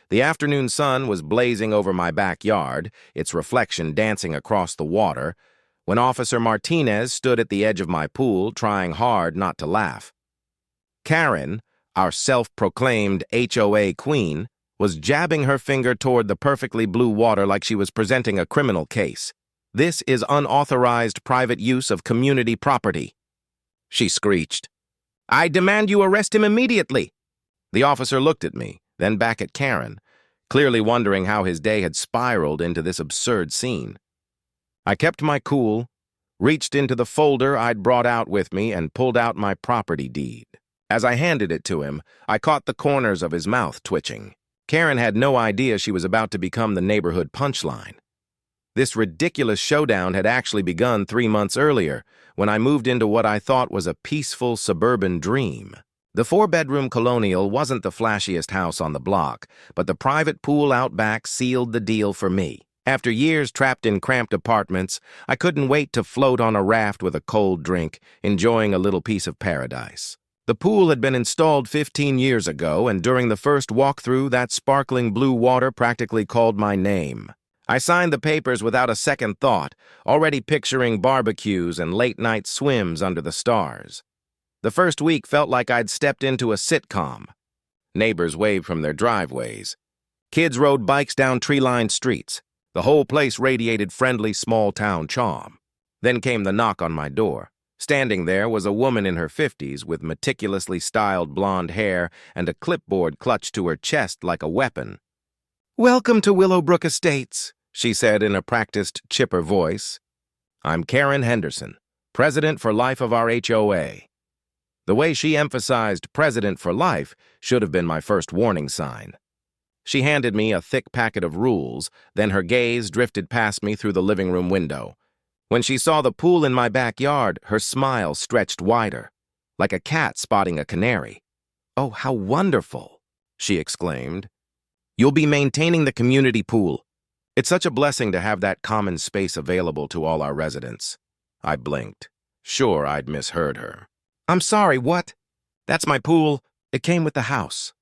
The afternoon sun was blazing over my backyard, its reflection dancing across the water, when Officer Martinez stood at the edge of my pool, trying hard not to laugh. Karen, our self-proclaimed HOA queen, was jabbing her finger toward the perfectly blue water like she was presenting a criminal case. "This is unauthorized private use of community property," she screeched. "I demand you arrest him immediately." The officer looked at me, then back at Karen, clearly wondering how his day had spiraled into this absurd scene. I kept my cool, reached into the folder I'd brought out with me, and pulled out my property deed. As I handed it to him, I caught the corners of his mouth twitching. Karen had no idea she was about to become the neighborhood punchline. This ridiculous showdown had actually begun 3 months earlier, when I moved into what I thought was a peaceful suburban dream. The 4-bedroom colonial wasn't the flashiest house on the block, but the private pool out back sealed the deal for me. After years trapped in cramped apartments, I couldn't wait to float on a raft with a cold drink, enjoying a little piece of paradise. The pool had been installed 15 years ago, and during the first walkthrough, that sparkling blue water practically called my name. I signed the papers without a second thought, already picturing barbecues and late-night swims under the stars. The first week felt like I'd stepped into a sitcom. Neighbors waved from their driveways. Kids rode bikes down tree-lined streets. The whole place radiated friendly small-town charm. Then came the knock on my door. Standing there was a woman in her 50s with meticulously styled blonde hair and a clipboard clutched to her chest like a weapon. "Welcome to Willowbrook Estates," she said in a practiced, chipper voice. "I'm Karen Henderson, president for life of our HOA." The way she emphasized president for life should have been my first warning sign. She handed me a thick packet of rules, then her gaze drifted past me through the living room window. When she saw the pool in my backyard, her smile stretched wider, like a cat spotting a canary. "Oh, how wonderful," she exclaimed. "You'll be maintaining the community pool. It's such a blessing to have that common space available to all our residents." I blinked. Sure, I'd misheard her. "I'm sorry, what?" "That's my pool. It came with the house."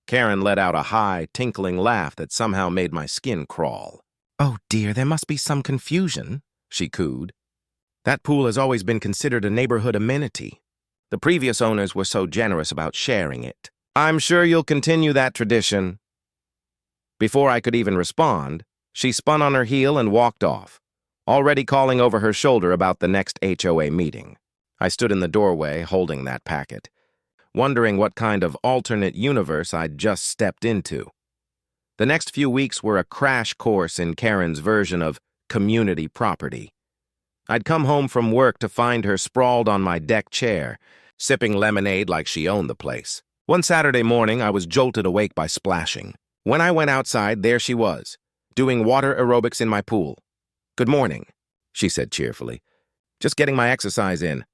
Karen let out a high, tinkling laugh that somehow made my skin crawl. "Oh dear, there must be some confusion," she cooed. "That pool has always been considered a neighborhood amenity. The previous owners were so generous about sharing it. I'm sure you'll continue that tradition." Before I could even respond, she spun on her heel and walked off, already calling over her shoulder about the next HOA meeting. I stood in the doorway holding that packet, wondering what kind of alternate universe I'd just stepped into. The next few weeks were a crash course in Karen's version of community property. I'd come home from work to find her sprawled on my deck chair, sipping lemonade like she owned the place. One Saturday morning, I was jolted awake by splashing. When I went outside, there she was, doing water aerobics in my pool. "Good morning," she said cheerfully. "Just getting my exercise in.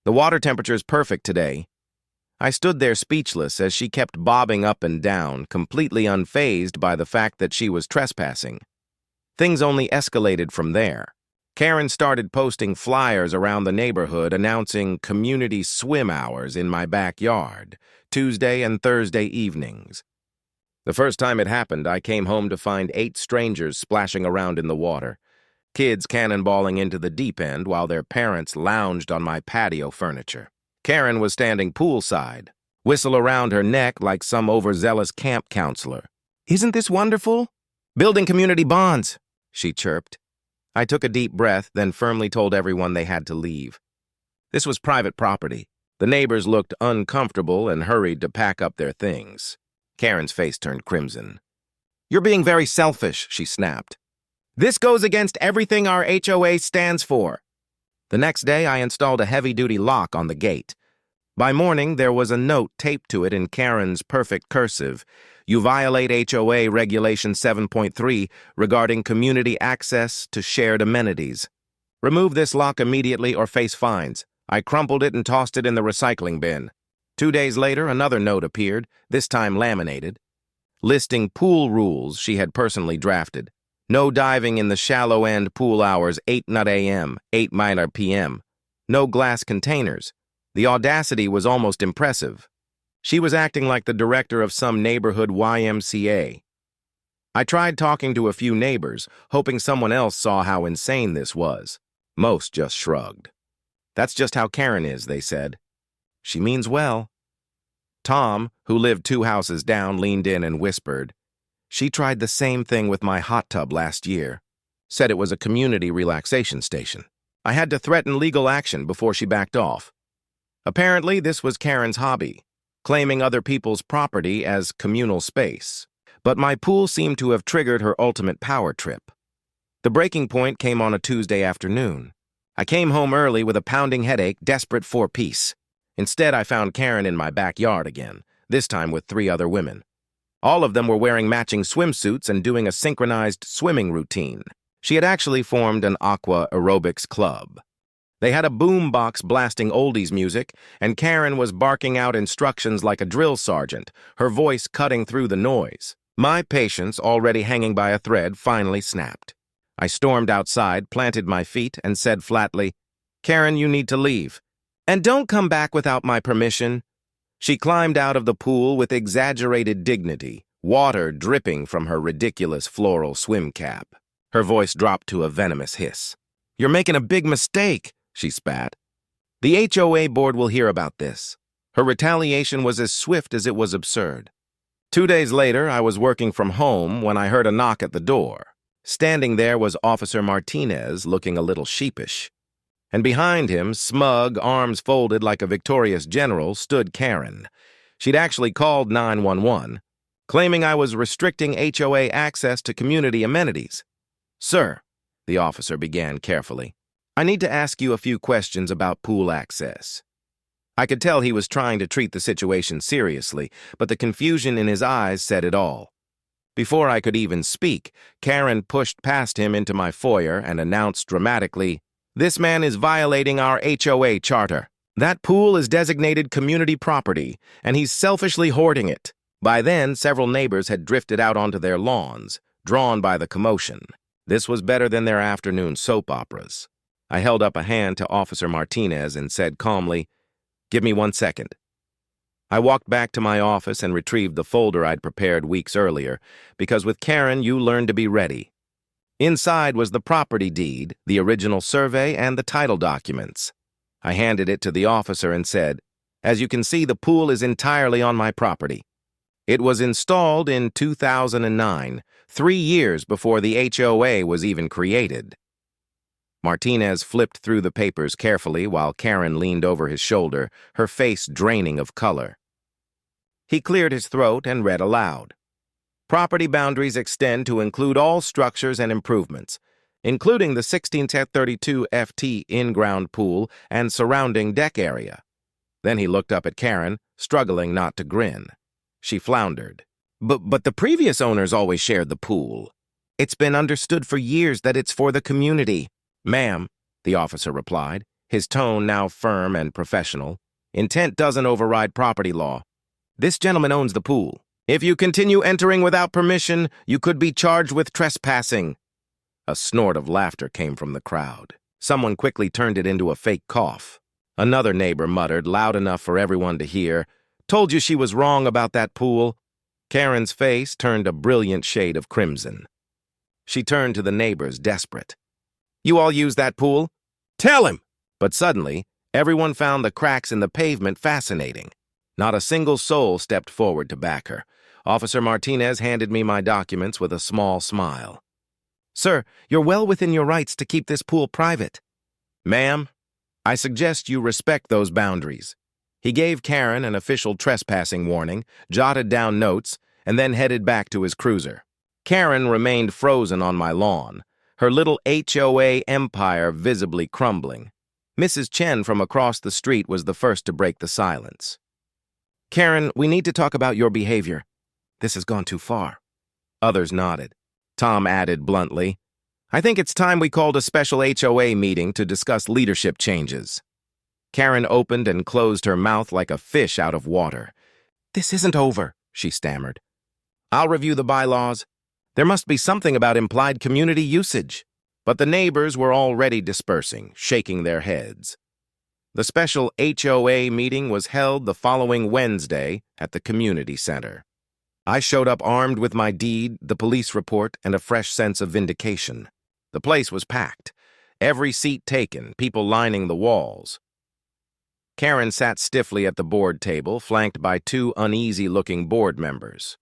The water temperature's perfect today." I stood there speechless as she kept bobbing up and down, completely unfazed by the fact that she was trespassing. Things only escalated from there. Karen started posting flyers around the neighborhood announcing community swim hours in my backyard, Tuesday and Thursday evenings. The first time it happened, I came home to find 8 strangers splashing around in the water, kids cannonballing into the deep end while their parents lounged on my patio furniture. Karen was standing poolside, whistle around her neck like some overzealous camp counselor. "Isn't this wonderful? Building community bonds," she chirped. I took a deep breath, then firmly told everyone they had to leave. This was private property. The neighbors looked uncomfortable and hurried to pack up their things. Karen's face turned crimson. "You're being very selfish," she snapped. "This goes against everything our HOA stands for." The next day, I installed a heavy-duty lock on the gate. By morning, there was a note taped to it in Karen's perfect cursive. "You violate HOA Regulation 7.3 regarding community access to shared amenities. Remove this lock immediately or face fines." I crumpled it and tossed it in the recycling bin. 2 days later, another note appeared, this time laminated, listing pool rules she had personally drafted. No diving in the shallow end pool hours 8:00 a.m., 8:00 p.m. No glass containers. The audacity was almost impressive. She was acting like the director of some neighborhood YMCA. I tried talking to a few neighbors, hoping someone else saw how insane this was. Most just shrugged. That's just how Karen is, they said. She means well. Tom, who lived 2 houses down, leaned in and whispered, "She tried the same thing with my hot tub last year. Said it was a community relaxation station. I had to threaten legal action before she backed off." Apparently, this was Karen's hobby, claiming other people's property as communal space. But my pool seemed to have triggered her ultimate power trip. The breaking point came on a Tuesday afternoon. I came home early with a pounding headache, desperate for peace. Instead, I found Karen in my backyard again, this time with 3 other women. All of them were wearing matching swimsuits and doing a synchronized swimming routine. She had actually formed an aqua aerobics club. They had a boom box blasting oldies music, and Karen was barking out instructions like a drill sergeant, her voice cutting through the noise. My patience, already hanging by a thread, finally snapped. I stormed outside, planted my feet, and said flatly, "Karen, you need to leave. And don't come back without my permission." She climbed out of the pool with exaggerated dignity, water dripping from her ridiculous floral swim cap. Her voice dropped to a venomous hiss. "You're making a big mistake," she spat. "The HOA board will hear about this." Her retaliation was as swift as it was absurd. 2 days later, I was working from home when I heard a knock at the door. Standing there was Officer Martinez, looking a little sheepish. And behind him, smug, arms folded like a victorious general, stood Karen. She'd actually called 911, claiming I was restricting HOA access to community amenities. "Sir," the officer began carefully, "I need to ask you a few questions about pool access." I could tell he was trying to treat the situation seriously, but the confusion in his eyes said it all. Before I could even speak, Karen pushed past him into my foyer and announced dramatically, "This man is violating our HOA charter. That pool is designated community property, and he's selfishly hoarding it." By then, several neighbors had drifted out onto their lawns, drawn by the commotion. This was better than their afternoon soap operas. I held up a hand to Officer Martinez and said calmly, "Give me 1 second." I walked back to my office and retrieved the folder I'd prepared weeks earlier, because with Karen, you learn to be ready. Inside was the property deed, the original survey, and the title documents. I handed it to the officer and said, "As you can see, the pool is entirely on my property. It was installed in 2009, 3 years before the HOA was even created." Martinez flipped through the papers carefully while Karen leaned over his shoulder, her face draining of color. He cleared his throat and read aloud. "Property boundaries extend to include all structures and improvements, including the 1632 FT in-ground pool and surrounding deck area." Then he looked up at Karen, struggling not to grin. She floundered. But the previous owners always shared the pool. It's been understood for years that it's for the community." "Ma'am," the officer replied, his tone now firm and professional, "intent doesn't override property law. This gentleman owns the pool. If you continue entering without permission, you could be charged with trespassing." A snort of laughter came from the crowd. Someone quickly turned it into a fake cough. Another neighbor muttered, loud enough for everyone to hear, "Told you she was wrong about that pool." Karen's face turned a brilliant shade of crimson. She turned to the neighbors, desperate. "You all use that pool? Tell him!" But suddenly, everyone found the cracks in the pavement fascinating. Not a single soul stepped forward to back her. Officer Martinez handed me my documents with a small smile. "Sir, you're well within your rights to keep this pool private." "Ma'am, I suggest you respect those boundaries." He gave Karen an official trespassing warning, jotted down notes, and then headed back to his cruiser. Karen remained frozen on my lawn, her little HOA empire visibly crumbling. Mrs. Chen from across the street was the first to break the silence. "Karen, we need to talk about your behavior. This has gone too far." Others nodded. Tom added bluntly, "I think it's time we called a special HOA meeting to discuss leadership changes." Karen opened and closed her mouth like a fish out of water. "This isn't over," she stammered. "I'll review the bylaws. There must be something about implied community usage." But the neighbors were already dispersing, shaking their heads. The special HOA meeting was held the following Wednesday at the community center. I showed up armed with my deed, the police report, and a fresh sense of vindication. The place was packed. Every seat taken, people lining the walls. Karen sat stiffly at the board table, flanked by two uneasy-looking board members.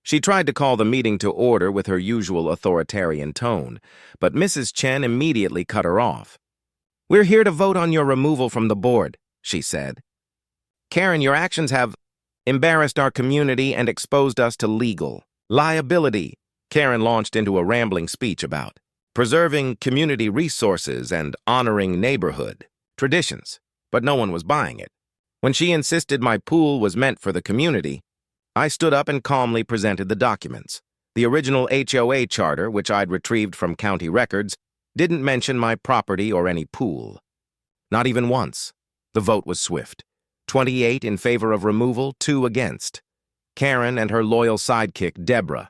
She tried to call the meeting to order with her usual authoritarian tone, but Mrs. Chen immediately cut her off. "We're here to vote on your removal from the board," she said. "Karen, your actions have embarrassed our community and exposed us to legal liability." Karen launched into a rambling speech about preserving community resources and honoring neighborhood traditions, but no one was buying it. When she insisted my pool was meant for the community, I stood up and calmly presented the documents. The original HOA charter, which I'd retrieved from county records, didn't mention my property or any pool. Not even once. The vote was swift. 28 in favor of removal, 2 against. Karen and her loyal sidekick, Deborah.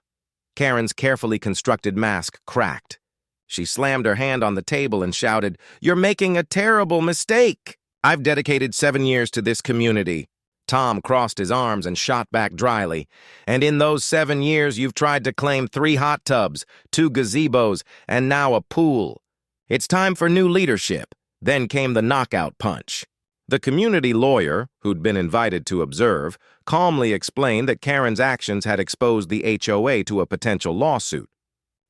Karen's carefully constructed mask cracked. She slammed her hand on the table and shouted, "You're making a terrible mistake! I've dedicated 7 years to this community." Tom crossed his arms and shot back dryly. "And in those 7 years, you've tried to claim 3 hot tubs, 2 gazebos, and now a pool. It's time for new leadership." Then came the knockout punch. The community lawyer, who'd been invited to observe, calmly explained that Karen's actions had exposed the HOA to a potential lawsuit.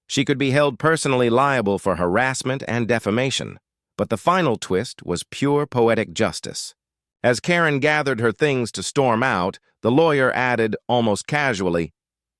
She could be held personally liable for harassment and defamation. But the final twist was pure poetic justice. As Karen gathered her things to storm out, the lawyer added, almost casually,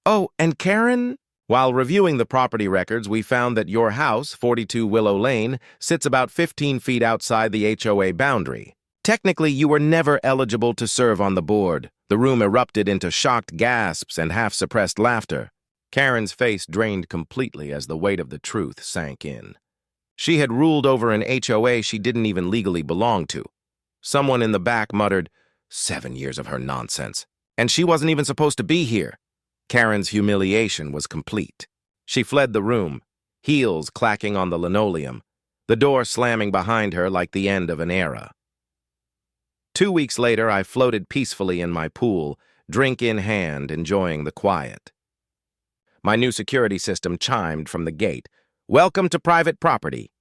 "Oh, and Karen, while reviewing the property records, we found that your house, 42 Willow Lane, sits about 15 feet outside the HOA boundary. Technically, you were never eligible to serve on the board." The room erupted into shocked gasps and half-suppressed laughter. Karen's face drained completely as the weight of the truth sank in. She had ruled over an HOA she didn't even legally belong to. Someone in the back muttered, 7 years of her nonsense. And she wasn't even supposed to be here. Karen's humiliation was complete. She fled the room, heels clacking on the linoleum, the door slamming behind her like the end of an era. 2 weeks later, I floated peacefully in my pool, drink in hand, enjoying the quiet. My new security system chimed from the gate. "Welcome to private property.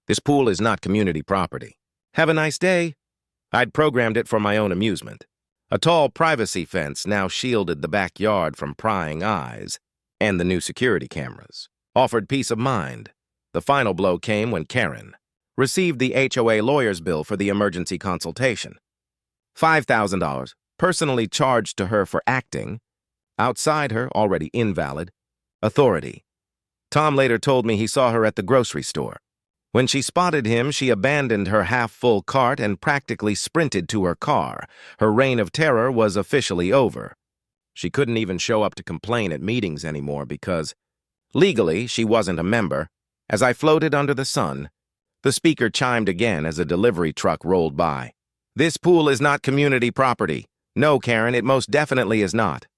This pool is not community property. Have a nice day." I'd programmed it for my own amusement. A tall privacy fence now shielded the backyard from prying eyes, and the new security cameras offered peace of mind. The final blow came when Karen received the HOA lawyer's bill for the emergency consultation. $5,000, personally charged to her for acting, outside her, already invalid, authority. Tom later told me he saw her at the grocery store. When she spotted him, she abandoned her half-full cart and practically sprinted to her car. Her reign of terror was officially over. She couldn't even show up to complain at meetings anymore because, legally, she wasn't a member. As I floated under the sun, the speaker chimed again as a delivery truck rolled by. "This pool is not community property. No, Karen, it most definitely is not."